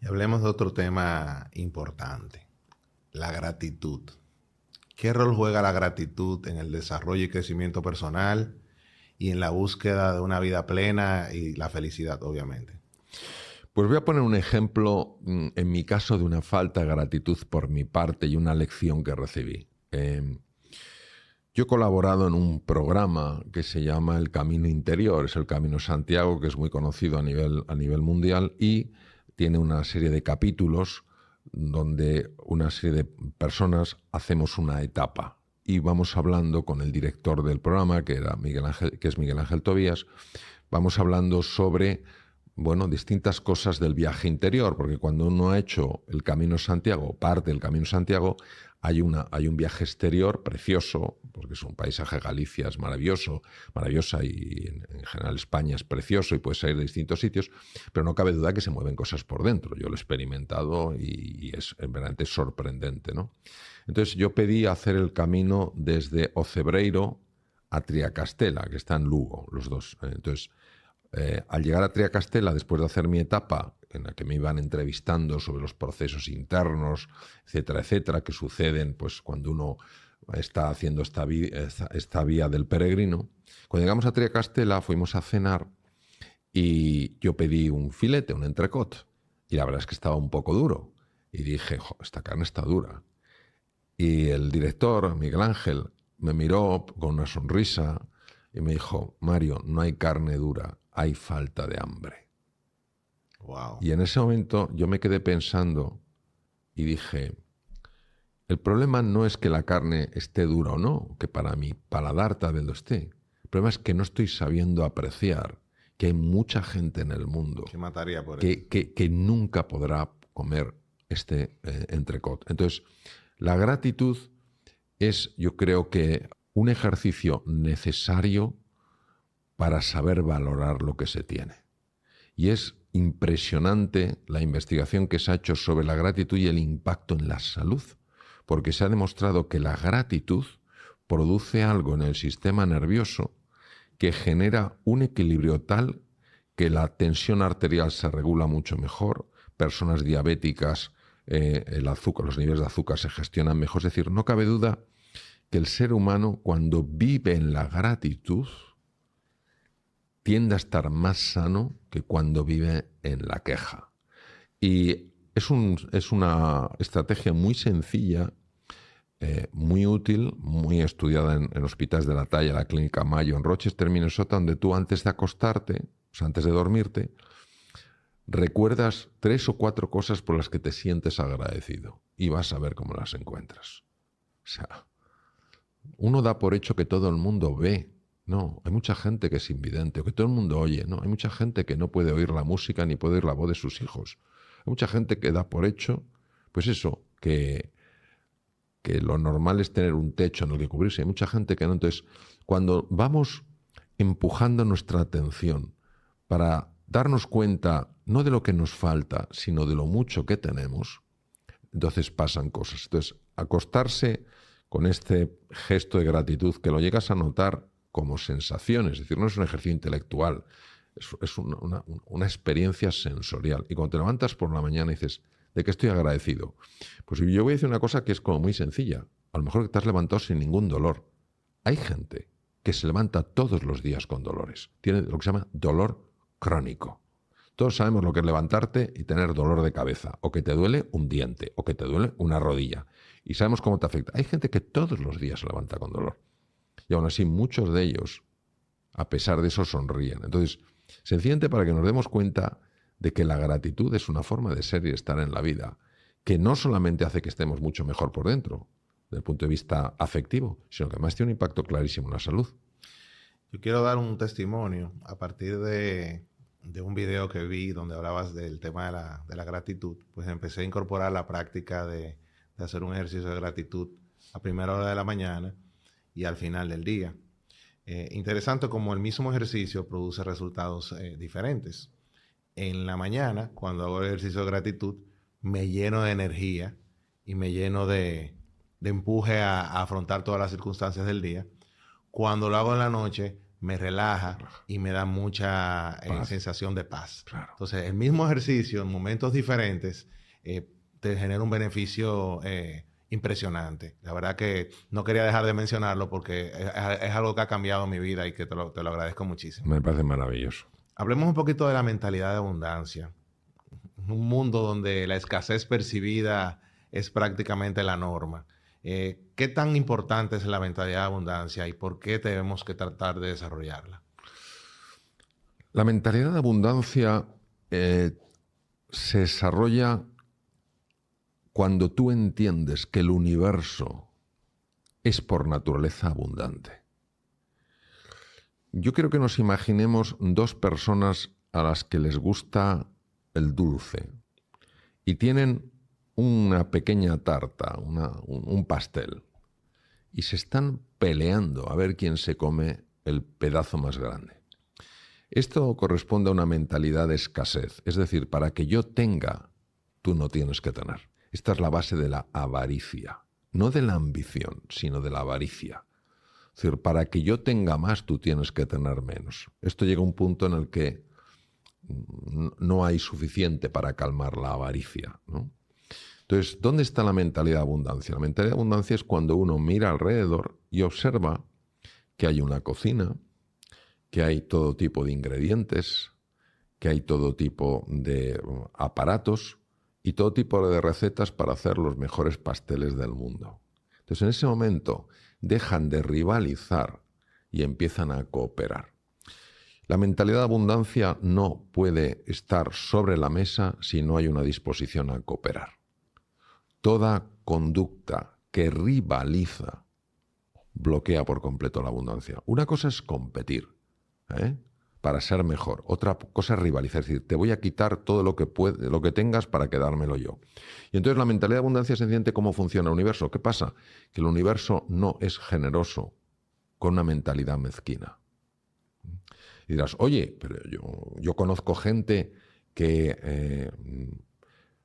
Y hablemos de otro tema importante, la gratitud. ¿Qué rol juega la gratitud en el desarrollo y crecimiento personal y en la búsqueda de una vida plena y la felicidad, obviamente? Pues voy a poner un ejemplo, en mi caso, de una falta de gratitud por mi parte y una lección que recibí. Yo he colaborado en un programa que se llama El Camino Interior, es el Camino Santiago, que es muy conocido a nivel mundial y tiene una serie de capítulos donde una serie de personas hacemos una etapa y vamos hablando con el director del programa, que es Miguel Ángel Tobías, vamos hablando sobre distintas cosas del viaje interior, porque cuando uno ha hecho el Camino Santiago, parte del Camino Santiago, hay un viaje exterior precioso, porque es un paisaje, Galicia es maravillosa y en general España es precioso y puedes salir de distintos sitios, pero no cabe duda que se mueven cosas por dentro. Yo lo he experimentado y es verdaderamente sorprendente, ¿no? Entonces yo pedí hacer el camino desde Ocebreiro a Triacastela, que está en Lugo, los dos. Entonces, al llegar a Triacastela, después de hacer mi etapa, en la que me iban entrevistando sobre los procesos internos, etcétera, que suceden pues, cuando uno está haciendo esta vía del peregrino, cuando llegamos a Triacastela fuimos a cenar y yo pedí un filete, un entrecot, y la verdad es que estaba un poco duro. Y dije, esta carne está dura. Y el director, Miguel Ángel, me miró con una sonrisa y me dijo, Mario, no hay carne dura, hay falta de hambre. Wow. Y en ese momento yo me quedé pensando y dije, el problema no es que la carne esté dura o no, que para mi paladar tal vez lo esté. El problema es que no estoy sabiendo apreciar que hay mucha gente en el mundo ¿Qué mataría por eso? que nunca podrá comer este entrecot. Entonces, la gratitud es, yo creo que, un ejercicio necesario para saber valorar lo que se tiene. Y es impresionante la investigación que se ha hecho sobre la gratitud y el impacto en la salud, porque se ha demostrado que la gratitud produce algo en el sistema nervioso que genera un equilibrio tal que la tensión arterial se regula mucho mejor, personas diabéticas, el azúcar, los niveles de azúcar se gestionan mejor. Es decir, no cabe duda que el ser humano, cuando vive en la gratitud, tiende a estar más sano que cuando vive en la queja. Y es una estrategia muy sencilla, muy útil, muy estudiada en hospitales de la talla, la Clínica Mayo en Rochester, Minnesota, donde tú antes de acostarte, o sea, antes de dormirte, recuerdas 3 o 4 cosas por las que te sientes agradecido y vas a ver cómo las encuentras. O sea, uno da por hecho que todo el mundo ve. No, hay mucha gente que es invidente, o que todo el mundo oye. No, hay mucha gente que no puede oír la música ni puede oír la voz de sus hijos. Hay mucha gente que da por hecho, pues eso, que lo normal es tener un techo en el que cubrirse. Hay mucha gente que no. Entonces, cuando vamos empujando nuestra atención para darnos cuenta no de lo que nos falta, sino de lo mucho que tenemos, entonces pasan cosas. Entonces, acostarse con este gesto de gratitud, que lo llegas a notar como sensaciones, es decir, no es un ejercicio intelectual, es una experiencia sensorial. Y cuando te levantas por la mañana y dices, ¿de qué estoy agradecido? Pues yo voy a decir una cosa que es como muy sencilla. A lo mejor que te has levantado sin ningún dolor. Hay gente que se levanta todos los días con dolores. Tiene lo que se llama dolor crónico. Todos sabemos lo que es levantarte y tener dolor de cabeza, o que te duele un diente, o que te duele una rodilla. Y sabemos cómo te afecta. Hay gente que todos los días se levanta con dolor. Y aún así, muchos de ellos, a pesar de eso, sonríen. Entonces, sencillamente para que nos demos cuenta de que la gratitud es una forma de ser y estar en la vida, que no solamente hace que estemos mucho mejor por dentro, desde el punto de vista afectivo, sino que además tiene un impacto clarísimo en la salud. Yo quiero dar un testimonio a partir de un video que vi donde hablabas del tema de la gratitud. Pues empecé a incorporar la práctica de hacer un ejercicio de gratitud a primera hora de la mañana y al final del día. Interesante como el mismo ejercicio produce resultados diferentes. En la mañana, cuando hago el ejercicio de gratitud, me lleno de energía y me lleno de empuje a afrontar todas las circunstancias del día. Cuando lo hago en la noche, me relaja y me da mucha sensación de paz. Claro. Entonces, el mismo ejercicio en momentos diferentes te genera un beneficio impresionante. La verdad que no quería dejar de mencionarlo porque es algo que ha cambiado mi vida y que te lo agradezco muchísimo. Me parece maravilloso. Hablemos un poquito de la mentalidad de abundancia. Un mundo donde la escasez percibida es prácticamente la norma. ¿Qué tan importante es la mentalidad de abundancia y por qué tenemos que tratar de desarrollarla? La mentalidad de abundancia se desarrolla cuando tú entiendes que el universo es por naturaleza abundante. Yo quiero que nos imaginemos dos personas a las que les gusta el dulce y tienen una pequeña tarta, un pastel, y se están peleando a ver quién se come el pedazo más grande. Esto corresponde a una mentalidad de escasez, es decir, para que yo tenga, tú no tienes que tener. Esta es la base de la avaricia, no de la ambición, sino de la avaricia. Es decir, para que yo tenga más, tú tienes que tener menos. Esto llega a un punto en el que no hay suficiente para calmar la avaricia, ¿no? Entonces, ¿dónde está la mentalidad de abundancia? La mentalidad de abundancia es cuando uno mira alrededor y observa que hay una cocina, que hay todo tipo de ingredientes, que hay todo tipo de aparatos y todo tipo de recetas para hacer los mejores pasteles del mundo. Entonces, en ese momento dejan de rivalizar y empiezan a cooperar. La mentalidad de abundancia no puede estar sobre la mesa si no hay una disposición a cooperar. Toda conducta que rivaliza bloquea por completo la abundancia. Una cosa es competir, para ser mejor. Otra cosa es rivalizar, es decir, te voy a quitar todo lo que tengas para quedármelo yo. Y entonces la mentalidad de abundancia se entiende cómo funciona el universo. ¿Qué pasa? Que el universo no es generoso con una mentalidad mezquina. Y dirás, oye, pero yo conozco gente que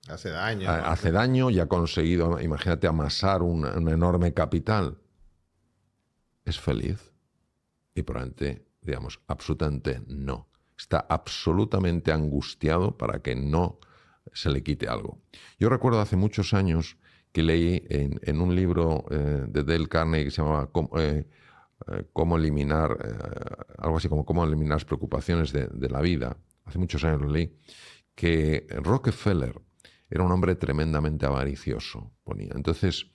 hace daño. Hace daño y ha conseguido, imagínate, amasar un enorme capital. ¿Es feliz? Y probablemente, digamos, absolutamente no. Está absolutamente angustiado para que no se le quite algo. Yo recuerdo hace muchos años que leí en un libro de Dale Carnegie que se llamaba Cómo eliminar, algo así como Cómo eliminar las preocupaciones de la vida. Hace muchos años lo leí, que Rockefeller era un hombre tremendamente avaricioso, ponía. Entonces,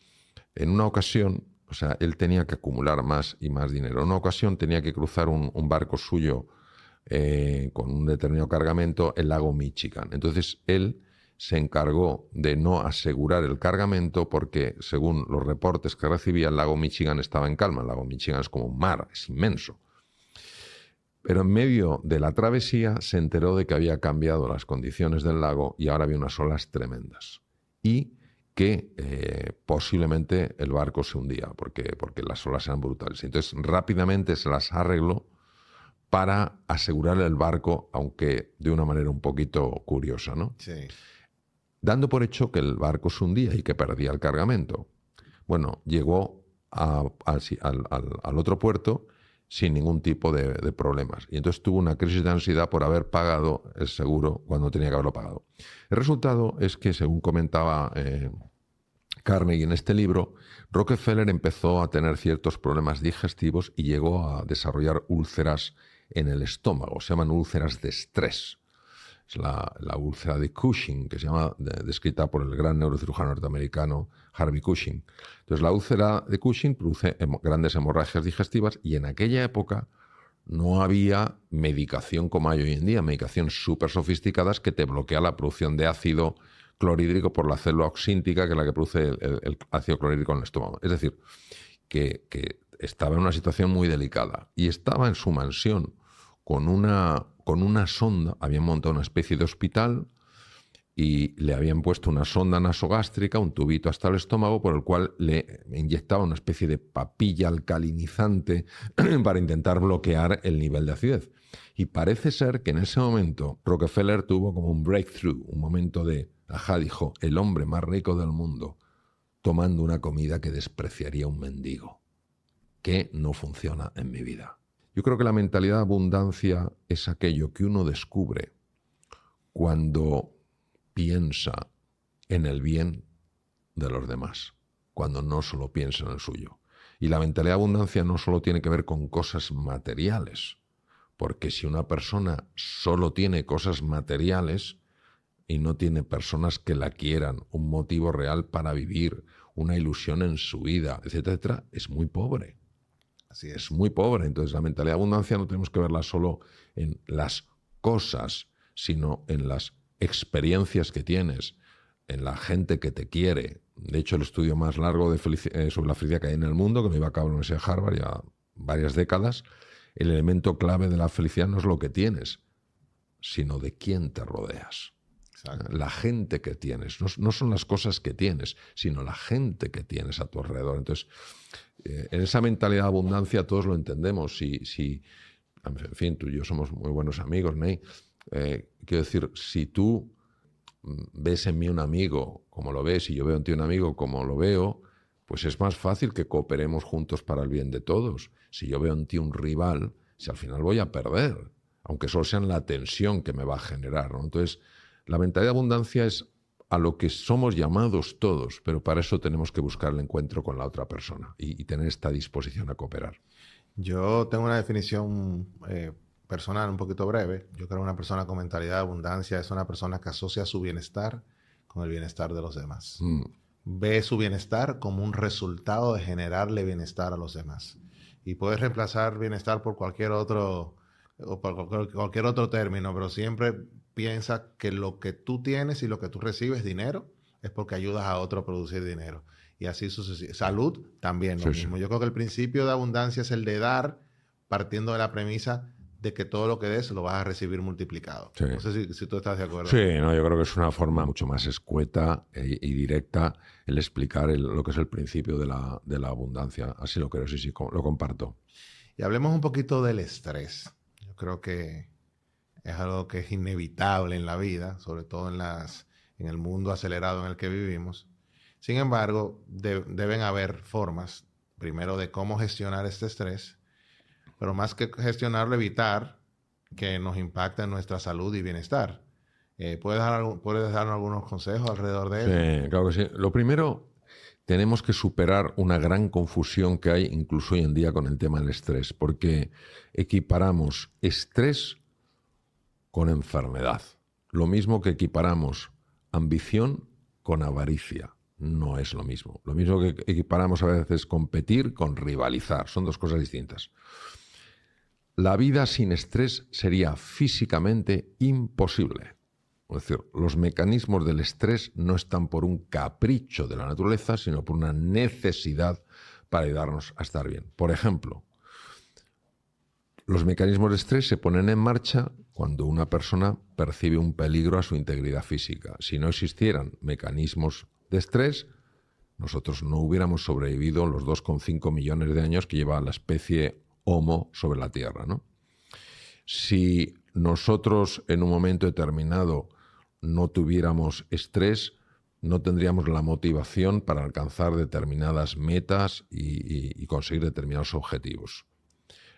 en una ocasión, o sea, él tenía que acumular más y más dinero. En una ocasión tenía que cruzar un barco suyo con un determinado cargamento el lago Michigan. Entonces, él se encargó de no asegurar el cargamento porque, según los reportes que recibía, el lago Michigan estaba en calma. El lago Michigan es como un mar, es inmenso. Pero en medio de la travesía se enteró de que había cambiado las condiciones del lago y ahora había unas olas tremendas. Y que posiblemente el barco se hundía porque las olas eran brutales. Entonces rápidamente se las arregló para asegurar el barco, aunque de una manera un poquito curiosa, ¿no? Sí. Dando por hecho que el barco se hundía y que perdía el cargamento. Bueno, llegó al otro puerto sin ningún tipo de problemas. Y entonces tuvo una crisis de ansiedad por haber pagado el seguro cuando tenía que haberlo pagado. El resultado es que, según comentaba Carnegie en este libro, Rockefeller empezó a tener ciertos problemas digestivos y llegó a desarrollar úlceras en el estómago. Se llaman úlceras de estrés. Es la úlcera de Cushing, que se llama, descrita por el gran neurocirujano norteamericano Harvey Cushing. Entonces, la úlcera de Cushing produce grandes hemorragias digestivas y en aquella época no había medicación como hay hoy en día, medicaciones súper sofisticadas que te bloquea la producción de ácido clorhídrico por la célula oxíntica, que es la que produce el ácido clorhídrico en el estómago. Es decir, que estaba en una situación muy delicada y estaba en su mansión con una sonda. Habían montado una especie de hospital y le habían puesto una sonda nasogástrica, un tubito hasta el estómago, por el cual le inyectaba una especie de papilla alcalinizante para intentar bloquear el nivel de acidez. Y parece ser que en ese momento Rockefeller tuvo como un breakthrough, un momento de, dijo, el hombre más rico del mundo tomando una comida que despreciaría un mendigo. Que no funciona en mi vida. Yo Yo creo que la mentalidad de abundancia es aquello que uno descubre cuando piensa en el bien de los demás, cuando no solo piensa en el suyo. Y la mentalidad de abundancia no solo tiene que ver con cosas materiales, porque si una persona solo tiene cosas materiales y no tiene personas que la quieran, un motivo real para vivir, una ilusión en su vida, etcétera, etcétera, es muy pobre. Así Es muy pobre. Entonces la mentalidad de abundancia no tenemos que verla solo en las cosas, sino en las experiencias que tienes, en la gente que te quiere. De hecho, el estudio más largo sobre la felicidad que hay en el mundo, que me iba a cabo en la Universidad de Harvard ya varias décadas, el elemento clave de la felicidad no es lo que tienes, sino de quién te rodeas. Exacto. La gente que tienes. No son las cosas que tienes, sino la gente que tienes a tu alrededor. Entonces, en esa mentalidad de abundancia todos lo entendemos. En fin, tú y yo somos muy buenos amigos, Ney. Quiero decir, si tú ves en mí un amigo como lo ves y yo veo en ti un amigo como lo veo, pues es más fácil que cooperemos juntos para el bien de todos. Si yo veo en ti un rival, si al final voy a perder, aunque solo sea en la tensión que me va a generar, ¿no? Entonces, la mentalidad de abundancia es a lo que somos llamados todos, pero para eso tenemos que buscar el encuentro con la otra persona y tener esta disposición a cooperar. Yo tengo una definición personal un poquito breve. Yo creo que una persona con mentalidad de abundancia es una persona que asocia su bienestar con el bienestar de los demás. Ve su bienestar como un resultado de generarle bienestar a los demás. Y puedes reemplazar bienestar por cualquier otro término, pero siempre piensa que lo que tú tienes y lo que tú recibes, dinero, es porque ayudas a otro a producir dinero. Y así sucesivamente. Salud, también lo mismo. Sí. Yo creo que el principio de abundancia es el de dar, partiendo de la premisa de que todo lo que des lo vas a recibir multiplicado. Sí. No sé si tú estás de acuerdo. Sí, no, yo creo que es una forma mucho más escueta y directa el explicar lo que es el principio de la abundancia. Así lo creo, sí, lo comparto. Y hablemos un poquito del estrés. Yo creo que es algo que es inevitable en la vida, sobre todo en el mundo acelerado en el que vivimos. Sin embargo, deben haber formas, primero, de cómo gestionar este estrés, pero más que gestionarlo, evitar que nos impacte en nuestra salud y bienestar. ¿Puedes darnos algunos consejos alrededor de eso? Sí, claro que sí. Lo primero, tenemos que superar una gran confusión que hay incluso hoy en día con el tema del estrés, porque equiparamos estrés con enfermedad. Lo mismo que equiparamos ambición con avaricia. No es lo mismo. Lo mismo que equiparamos a veces competir con rivalizar. Son dos cosas distintas. La vida sin estrés sería físicamente imposible. Es decir, los mecanismos del estrés no están por un capricho de la naturaleza, sino por una necesidad para ayudarnos a estar bien. Por ejemplo, los mecanismos de estrés se ponen en marcha cuando una persona percibe un peligro a su integridad física. Si no existieran mecanismos de estrés, nosotros no hubiéramos sobrevivido los 2,5 millones de años que lleva la especie Homo sobre la Tierra, ¿no? Si nosotros en un momento determinado no tuviéramos estrés, no tendríamos la motivación para alcanzar determinadas metas y conseguir determinados objetivos.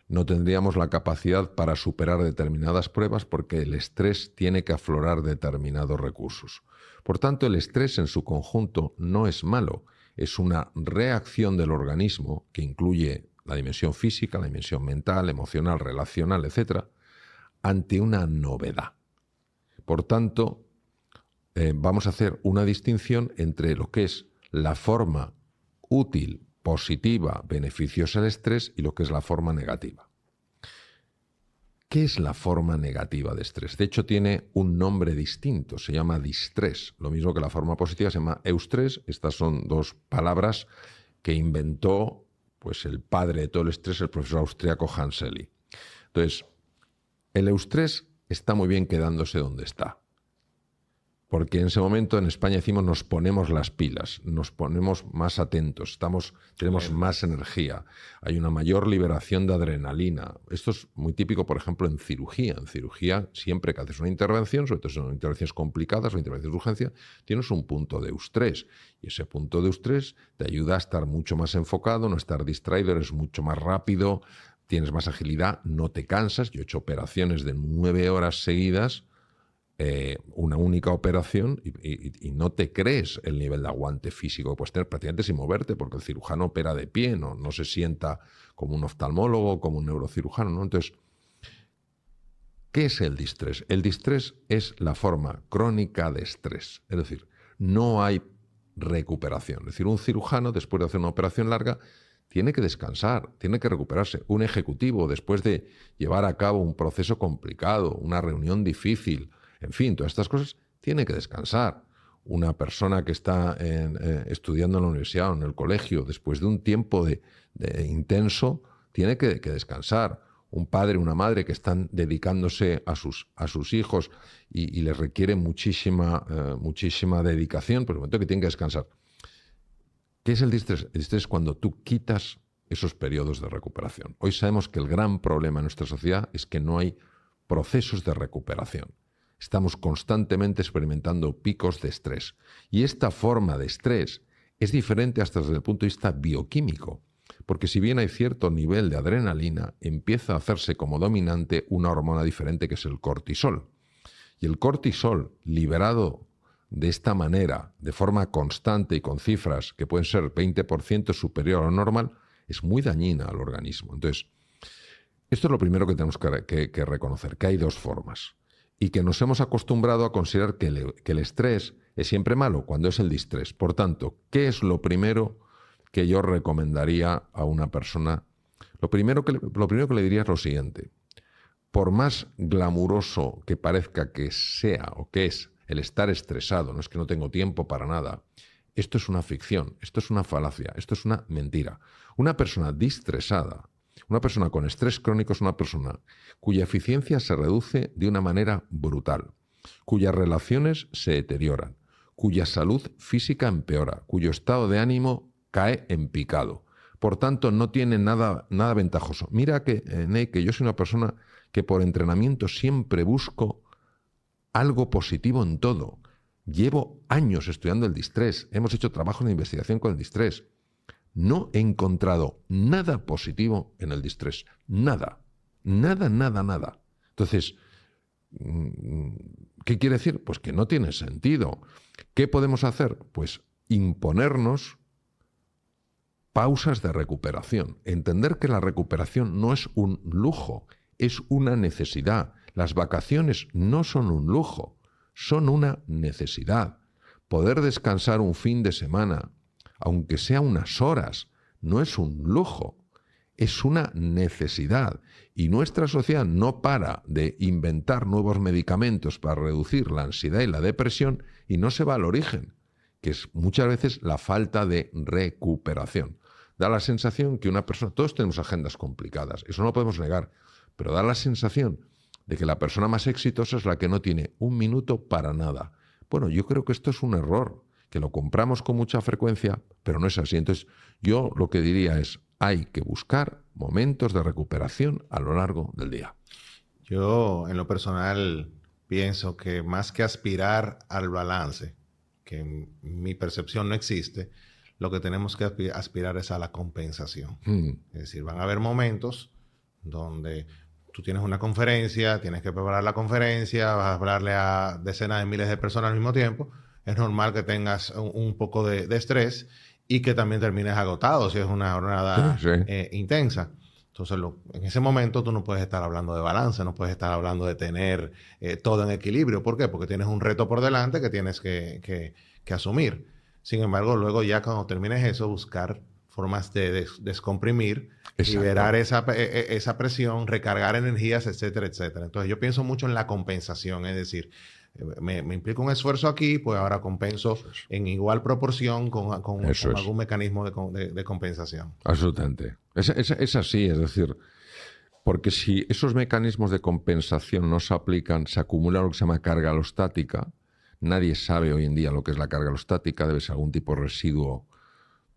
No tendríamos la capacidad para superar determinadas pruebas porque el estrés tiene que aflorar determinados recursos. Por tanto, el estrés en su conjunto no es malo, es una reacción del organismo que incluye la dimensión física, la dimensión mental, emocional, relacional, etc., ante una novedad. Por tanto, vamos a hacer una distinción entre lo que es la forma útil, positiva, beneficiosa del estrés y lo que es la forma negativa. ¿Qué es la forma negativa de estrés? De hecho, tiene un nombre distinto, se llama distrés. Lo mismo que la forma positiva se llama eustrés. Estas son dos palabras que inventó pues, el padre de todo el estrés, el profesor austríaco Hans Selye. Entonces, el eustrés está muy bien quedándose donde está. Porque en ese momento en España decimos nos ponemos las pilas, nos ponemos más atentos, tenemos más energía, hay una mayor liberación de adrenalina. Esto es muy típico, por ejemplo, en cirugía. En cirugía, siempre que haces una intervención, sobre todo si son intervenciones complicadas o intervenciones de urgencia, tienes un punto de eustrés. Y ese punto de eustrés te ayuda a estar mucho más enfocado, no estar distraído, eres mucho más rápido, tienes más agilidad, no te cansas. Yo he hecho operaciones de 9 horas seguidas, una única operación, y no te crees el nivel de aguante físico que puedes tener prácticamente sin moverte, porque el cirujano opera de pie, no se sienta como un oftalmólogo, como un neurocirujano, ¿no? Entonces, ¿qué es el distrés? El distrés es la forma crónica de estrés. Es decir, no hay recuperación. Es decir, un cirujano, después de hacer una operación larga, tiene que descansar, tiene que recuperarse. Un ejecutivo, después de llevar a cabo un proceso complicado, una reunión difícil, en fin, todas estas cosas, tiene que descansar. Una persona que está estudiando en la universidad o en el colegio, después de un tiempo de intenso, tiene que descansar. Un padre, una madre que están dedicándose a sus hijos y les requiere muchísima dedicación, por el momento que tienen que descansar. ¿Qué es el distrés? El distrés es cuando tú quitas esos periodos de recuperación. Hoy sabemos que el gran problema en nuestra sociedad es que no hay procesos de recuperación. Estamos constantemente experimentando picos de estrés. Y esta forma de estrés es diferente hasta desde el punto de vista bioquímico. Porque si bien hay cierto nivel de adrenalina, empieza a hacerse como dominante una hormona diferente que es el cortisol. Y el cortisol, liberado de esta manera, de forma constante y con cifras que pueden ser 20% superior a lo normal, es muy dañina al organismo. Entonces, esto es lo primero que tenemos que reconocer, que hay dos formas. Y que nos hemos acostumbrado a considerar que el estrés es siempre malo cuando es el distrés. Por tanto, ¿qué es lo primero que yo recomendaría a una persona? Lo primero que le diría es lo siguiente. Por más glamuroso que parezca que sea o que es el estar estresado, no es que no tengo tiempo para nada, esto es una ficción, esto es una falacia, esto es una mentira. Una persona distresada, una persona con estrés crónico es una persona cuya eficiencia se reduce de una manera brutal, cuyas relaciones se deterioran, cuya salud física empeora, cuyo estado de ánimo cae en picado. Por tanto, no tiene nada ventajoso. Mira que, Ney, que yo soy una persona que por entrenamiento siempre busco algo positivo en todo. Llevo años estudiando el distrés. Hemos hecho trabajo de investigación con el distrés. No he encontrado nada positivo en el distrés. Nada. Nada, nada, nada. Entonces, ¿qué quiere decir? Pues que no tiene sentido. ¿Qué podemos hacer? Pues imponernos pausas de recuperación. Entender que la recuperación no es un lujo, es una necesidad. Las vacaciones no son un lujo, son una necesidad. Poder descansar un fin de semana, aunque sea unas horas, no es un lujo, es una necesidad. Y nuestra sociedad no para de inventar nuevos medicamentos para reducir la ansiedad y la depresión y no se va al origen, que es muchas veces la falta de recuperación. Da la sensación que una persona, todos tenemos agendas complicadas, eso no lo podemos negar, pero da la sensación de que la persona más exitosa es la que no tiene un minuto para nada. Bueno, yo creo que esto es un error, que lo compramos con mucha frecuencia, pero no es así. Entonces, yo lo que diría es, hay que buscar momentos de recuperación a lo largo del día. Yo, en lo personal, pienso que más que aspirar al balance, que en mi percepción no existe, lo que tenemos que aspirar es a la compensación. Es decir, van a haber momentos donde tú tienes una conferencia, tienes que preparar la conferencia, vas a hablarle a decenas de miles de personas al mismo tiempo. Es normal que tengas un poco de estrés y que también termines agotado si es una jornada intensa. Entonces, en ese momento tú no puedes estar hablando de balance, no puedes estar hablando de tener todo en equilibrio. ¿Por qué? Porque tienes un reto por delante que tienes que asumir. Sin embargo, luego ya cuando termines eso, buscar formas de descomprimir, liberar esa presión, recargar energías, etcétera, etcétera. Entonces, yo pienso mucho en la compensación, es decir, me implica un esfuerzo aquí, pues ahora compenso en igual proporción con algún mecanismo de compensación. Absolutamente. Es así, es decir, porque si esos mecanismos de compensación no se aplican, se acumula lo que se llama carga alostática. Nadie sabe hoy en día lo que es la carga alostática, debe ser algún tipo de residuo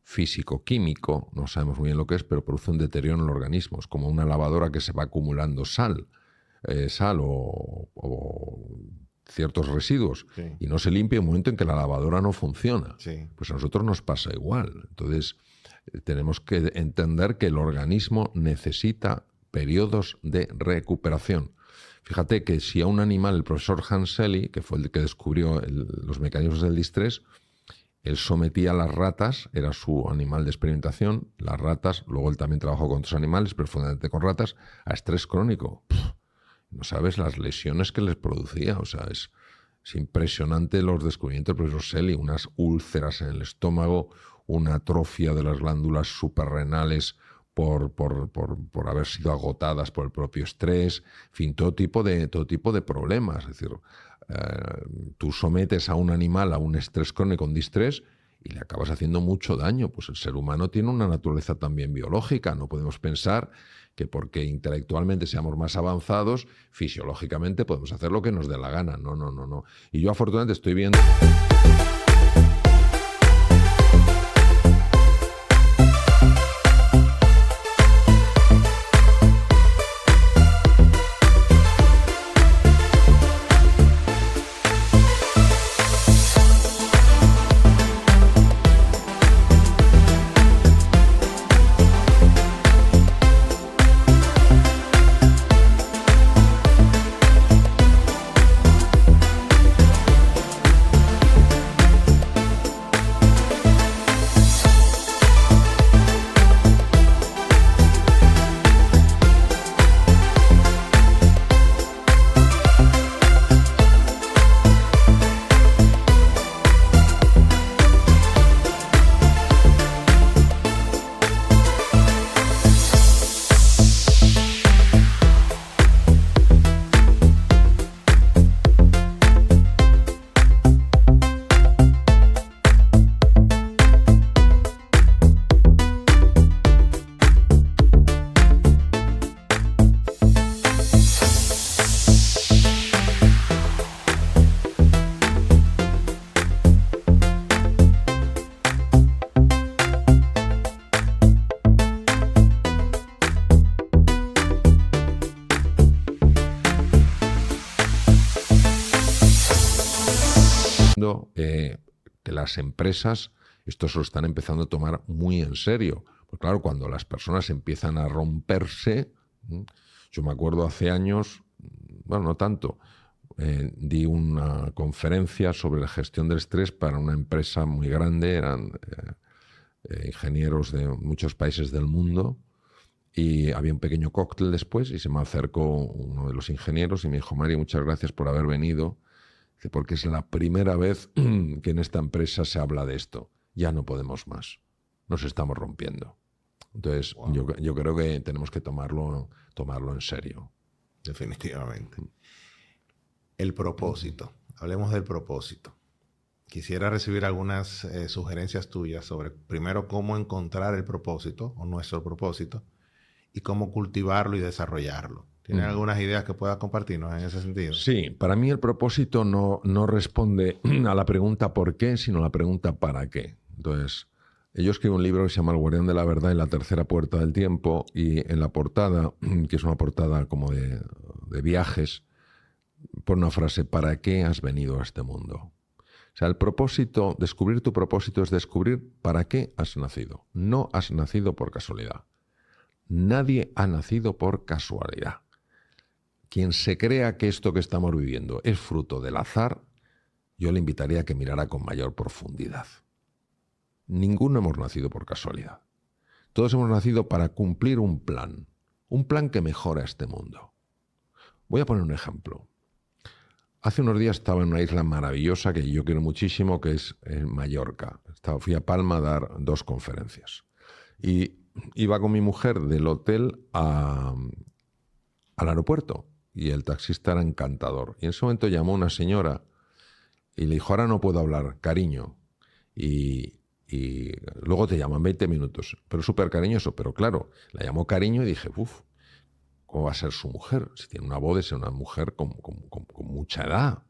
físico-químico, no sabemos muy bien lo que es, pero produce un deterioro en el organismo. Es como una lavadora que se va acumulando sal o ciertos residuos, y no se limpia en un momento en que la lavadora no funciona. Pues a nosotros nos pasa igual. Entonces, tenemos que entender que el organismo necesita periodos de recuperación. Fíjate que si a un animal, el profesor Hans Selye, que fue el que descubrió los mecanismos del distrés, él sometía a las ratas, era su animal de experimentación, las ratas, luego él también trabajó con otros animales, pero fundamentalmente con ratas, a estrés crónico. No sabes las lesiones que les producía, o sea, es impresionante los descubrimientos del profesor Selye, unas úlceras en el estómago, una atrofia de las glándulas suprarrenales por haber sido agotadas por el propio estrés, en fin, todo tipo de problemas. Es decir, tú sometes a un animal a un estrés crónico, un distrés, y le acabas haciendo mucho daño. Pues el ser humano tiene una naturaleza también biológica. No podemos pensar que porque intelectualmente seamos más avanzados, fisiológicamente podemos hacer lo que nos dé la gana. No, no, no, no. Y yo afortunadamente estoy viendo... que las empresas esto se lo están empezando a tomar muy en serio. Pues claro, cuando las personas empiezan a romperse, yo me acuerdo hace años, bueno, no tanto, di una conferencia sobre la gestión del estrés para una empresa muy grande, eran ingenieros de muchos países del mundo, y había un pequeño cóctel después y se me acercó uno de los ingenieros y me dijo: Mario, muchas gracias por haber venido, porque es la primera vez que en esta empresa se habla de esto. Ya no podemos más, nos estamos rompiendo. Entonces, wow, yo creo que tenemos que tomarlo en serio. Definitivamente. El propósito. Hablemos del propósito. Quisiera recibir algunas sugerencias tuyas sobre, primero, cómo encontrar el propósito o nuestro propósito y cómo cultivarlo y desarrollarlo. ¿Tienes algunas ideas que puedas compartirnos en ese sentido? Sí, para mí el propósito no responde a la pregunta ¿por qué?, sino a la pregunta ¿para qué? Entonces, yo escribo un libro que se llama El Guardián de la Verdad y la Tercera Puerta del Tiempo, y en la portada, que es una portada como de viajes, pone una frase: ¿para qué has venido a este mundo? O sea, el propósito, descubrir tu propósito es descubrir para qué has nacido. No has nacido por casualidad. Nadie ha nacido por casualidad. Quien se crea que esto que estamos viviendo es fruto del azar, yo le invitaría a que mirara con mayor profundidad. Ninguno hemos nacido por casualidad. Todos hemos nacido para cumplir un plan que mejora este mundo. Voy a poner un ejemplo. Hace unos días estaba en una isla maravillosa que yo quiero muchísimo, que es en Mallorca. Fui a Palma a dar 2 conferencias. Y iba con mi mujer del hotel al aeropuerto. Y el taxista era encantador. Y en ese momento llamó una señora y le dijo: ahora no puedo hablar, cariño. Y luego te llaman 20 minutos. Pero súper cariñoso. Pero claro, la llamó cariño y dije: uff, ¿cómo va a ser su mujer? Si tiene una voz de ser una mujer con mucha edad.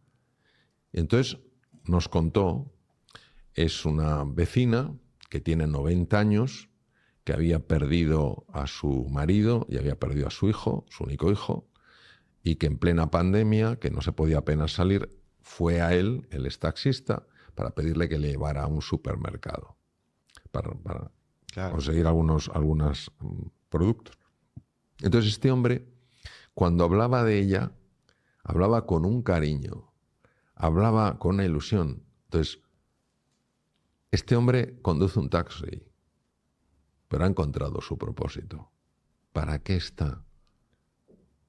Y entonces nos contó, es una vecina que tiene 90 años, que había perdido a su marido y había perdido a su hijo, su único hijo, y que en plena pandemia, que no se podía apenas salir, fue a él, el taxista, para pedirle que le llevara a un supermercado para claro, conseguir algunos productos. Entonces este hombre, cuando hablaba de ella, hablaba con un cariño, hablaba con una ilusión. Entonces, este hombre conduce un taxi, pero ha encontrado su propósito. ¿Para qué está?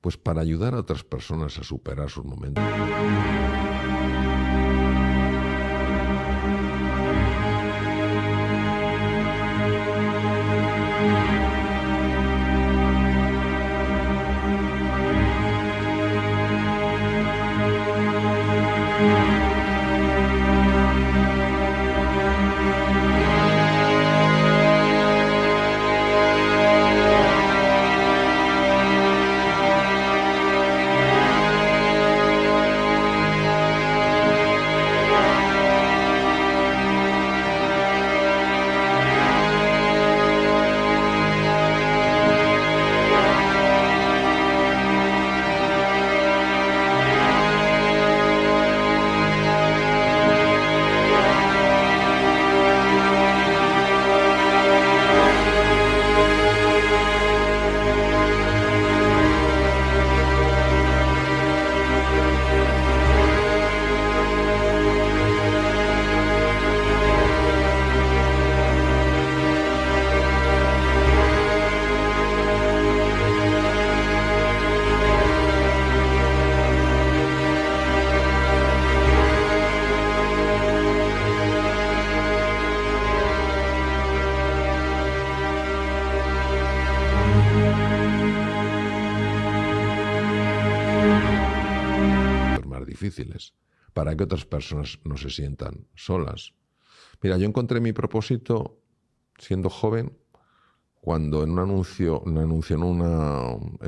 Pues para ayudar a otras personas a superar sus momentos. Más difíciles, para que otras personas no se sientan solas. Mira, yo encontré mi propósito siendo joven cuando en un anuncio en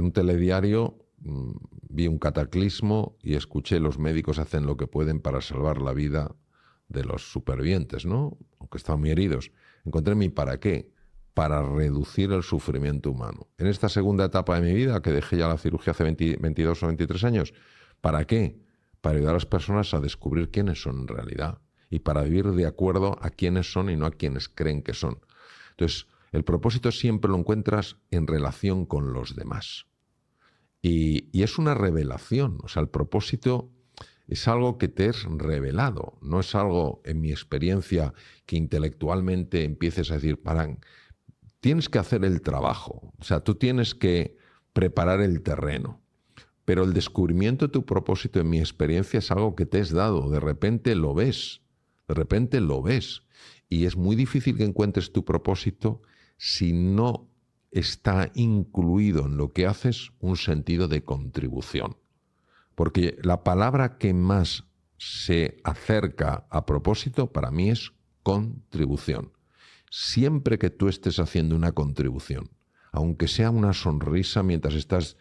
un telediario vi un cataclismo y escuché los médicos hacen lo que pueden para salvar la vida de los supervivientes, ¿no? Aunque estaban muy heridos. Encontré mi para qué, para reducir el sufrimiento humano. En esta segunda etapa de mi vida, que dejé ya la cirugía hace 22 o 23 años, ¿para qué? Para ayudar a las personas a descubrir quiénes son en realidad y para vivir de acuerdo a quiénes son y no a quienes creen que son. Entonces, el propósito siempre lo encuentras en relación con los demás. Y es una revelación. O sea, el propósito es algo que te es revelado. No es algo, en mi experiencia, que intelectualmente empieces a decir, Parán, tienes que hacer el trabajo. O sea, tú tienes que preparar el terreno. Pero el descubrimiento de tu propósito, en mi experiencia, es algo que te es dado. De repente lo ves. De repente lo ves. Y es muy difícil que encuentres tu propósito si no está incluido en lo que haces un sentido de contribución. Porque la palabra que más se acerca a propósito para mí es contribución. Siempre que tú estés haciendo una contribución, aunque sea una sonrisa mientras estás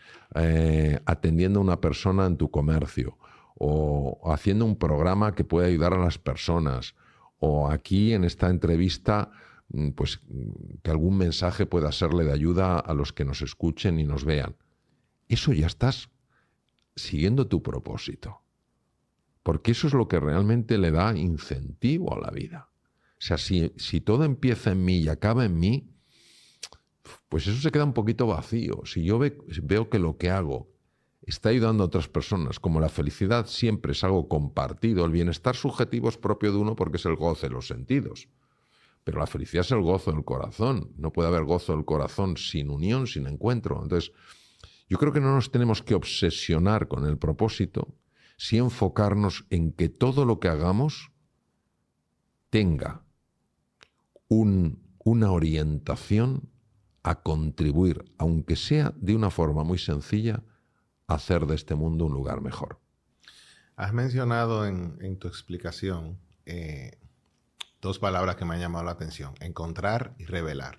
atendiendo a una persona en tu comercio, o haciendo un programa que puede ayudar a las personas, o aquí en esta entrevista, pues que algún mensaje pueda serle de ayuda a los que nos escuchen y nos vean. Eso ya estás siguiendo tu propósito. Porque eso es lo que realmente le da incentivo a la vida. O sea, si todo empieza en mí y acaba en mí, pues eso se queda un poquito vacío. Si yo veo que lo que hago está ayudando a otras personas, como la felicidad siempre es algo compartido, el bienestar subjetivo es propio de uno porque es el goce de los sentidos. Pero la felicidad es el gozo del corazón. No puede haber gozo del corazón sin unión, sin encuentro. Entonces, yo creo que no nos tenemos que obsesionar con el propósito, sí enfocarnos en que todo lo que hagamos tenga una orientación a contribuir, aunque sea de una forma muy sencilla, a hacer de este mundo un lugar mejor. Has mencionado en tu explicación dos palabras que me han llamado la atención: encontrar y revelar,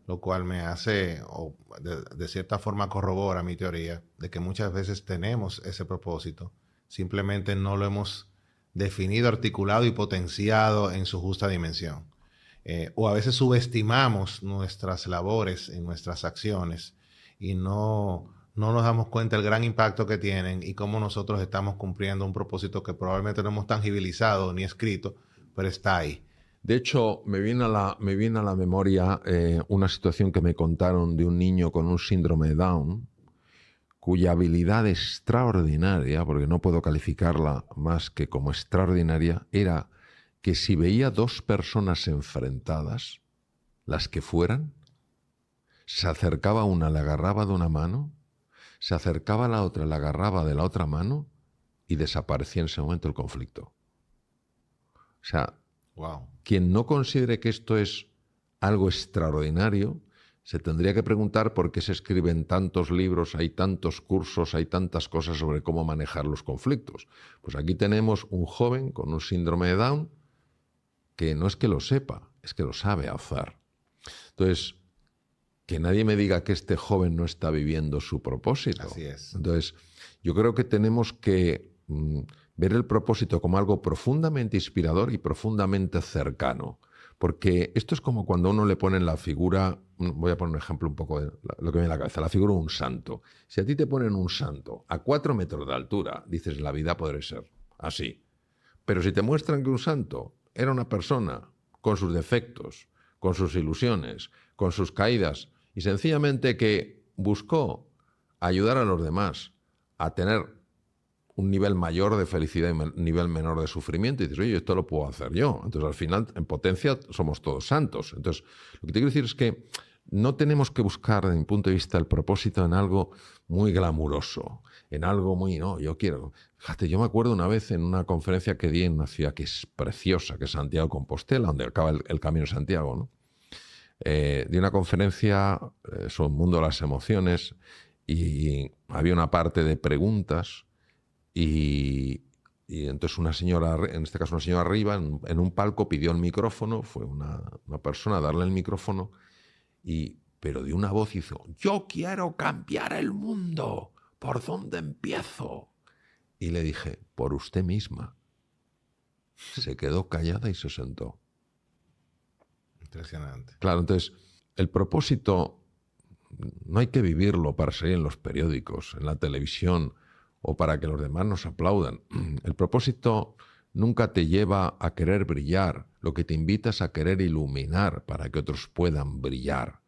lo cual me hace, o de cierta forma corrobora mi teoría de que muchas veces tenemos ese propósito, simplemente no lo hemos definido, articulado y potenciado en su justa dimensión. O a veces subestimamos nuestras labores en nuestras acciones y no nos damos cuenta del gran impacto que tienen y cómo nosotros estamos cumpliendo un propósito que probablemente no hemos tangibilizado ni escrito, pero está ahí. De hecho, me viene a la memoria una situación que me contaron de un niño con un síndrome de Down, cuya habilidad extraordinaria, porque no puedo calificarla más que como extraordinaria, era que si veía dos personas enfrentadas, las que fueran, se acercaba una, le agarraba de una mano, se acercaba a la otra, le agarraba de la otra mano y desaparecía en ese momento el conflicto. O sea, Wow. quien no considere que esto es algo extraordinario, se tendría que preguntar por qué se escriben tantos libros, hay tantos cursos, hay tantas cosas sobre cómo manejar los conflictos. Pues aquí tenemos un joven con un síndrome de Down que no es que lo sepa, es que lo sabe hacer. Entonces, que nadie me diga que este joven no está viviendo su propósito. Así es. Entonces, yo creo que tenemos que ver el propósito como algo profundamente inspirador y profundamente cercano. Porque esto es como cuando a uno le ponen la figura, voy a poner un ejemplo un poco de lo que me viene a la cabeza, la figura de un santo. Si a ti te ponen un santo a 4 metros de altura, dices, la vida podré ser así. Pero si te muestran que un santo era una persona con sus defectos, con sus ilusiones, con sus caídas, y sencillamente que buscó ayudar a los demás a tener un nivel mayor de felicidad y un nivel menor de sufrimiento, y dices, oye, esto lo puedo hacer yo. Entonces, al final, en potencia, somos todos santos. Entonces, lo que te quiero decir es que no tenemos que buscar, desde mi punto de vista, el propósito en algo muy glamuroso, en algo muy, no, yo quiero. Fíjate, yo me acuerdo una vez en una conferencia que di en una ciudad que es preciosa, que es Santiago de Compostela, donde acaba el Camino de Santiago, ¿no? Di una conferencia sobre el mundo de las emociones y había una parte de preguntas y entonces una señora, en este caso una señora arriba, en un palco pidió el micrófono, fue una persona a darle el micrófono, pero de una voz hizo, yo quiero cambiar el mundo, ¿por dónde empiezo? Y le dije, por usted misma. Se quedó callada y se sentó. Impresionante. Claro, entonces, el propósito no hay que vivirlo para salir en los periódicos, en la televisión o para que los demás nos aplaudan. El propósito nunca te lleva a querer brillar, lo que te invita es a querer iluminar para que otros puedan brillar.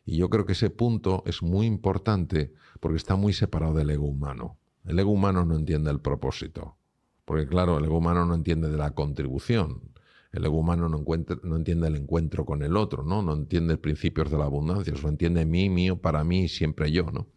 Y yo creo que ese punto es muy importante porque está muy separado del ego humano. El ego humano no entiende el propósito, porque claro, el ego humano no entiende de la contribución. El ego humano no entiende el encuentro con el otro, ¿no? No entiende principios de la abundancia, solo entiende mí, mío, para mí y siempre yo, ¿no?